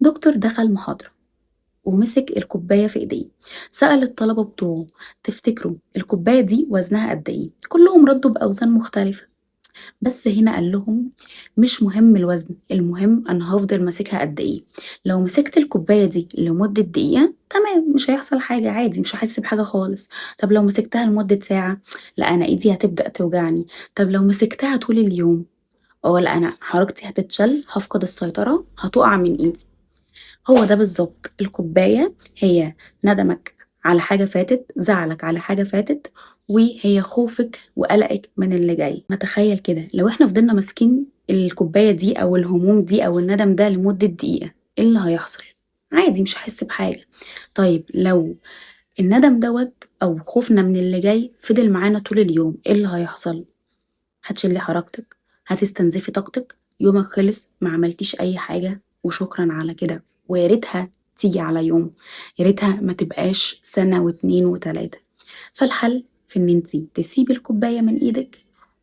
دكتور دخل محاضرة ومسك الكوباية في ايديه. سأل الطلبة بتوعه: تفتكروا الكوباية دي وزنها قد ايه؟ كلهم ردوا بأوزان مختلفة. بس هنا قال لهم: مش مهم الوزن، المهم انا هفضل ماسكها قد ايه. لو مسكت الكوباية دي لمدة دقيقة تمام، مش هيحصل حاجة، عادي، مش هحس بحاجة خالص. طب لو مسكتها لمدة ساعة، لا انا ايدي هتبدأ توجعني. طب لو مسكتها طول اليوم، اه لا انا حركتي هتتشل، هفقد السيطرة، هتقع من ايدي. هو ده بالظبط الكوباية، هي ندمك على حاجة فاتت، زعلك على حاجة فاتت، وهي خوفك وقلقك من اللي جاي. ما تخيل كده لو احنا فضلنا ماسكين الكوباية دي او الهموم دي او الندم ده لمدة دقيقة، ايه اللي هيحصل؟ عادي، مش هحس بحاجة. طيب لو الندم دوت او خوفنا من اللي جاي فضل معانا طول اليوم، ايه اللي هيحصل؟ هتشلي حركتك، هتستنزفي طاقتك، يومك خلص، ما عملتيش اي حاجة وشكرا على كده. ويا ريتها تيجي على يوم، يا ريتها ما تبقاش سنة واتنين وتلاتة. فالحل في ان انتي تسيبي الكوباية من ايدك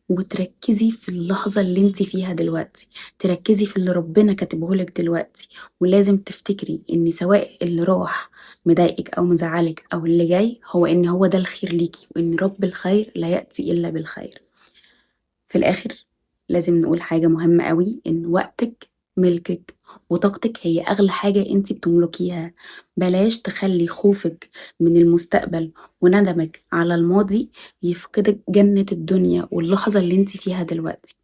وتركزي في اللحظة اللي انتي فيها دلوقتي، تركزي في اللي ربنا كاتبهولك دلوقتي. ولازم تفتكري ان سواء اللي راح مضايقك او مزعلك او اللي جاي، هو ان هو ده الخير ليكي، وان رب الخير لا يأتي الا بالخير. في الآخر لازم نقول حاجة مهمة قوي: إن وقتك ملكك، وطاقتك هي أغلى حاجة انتي بتملكيها. بلاش تخلي خوفك من المستقبل وندمك على الماضي يفقدك جنة الدنيا واللحظة اللي انتي فيها دلوقتي.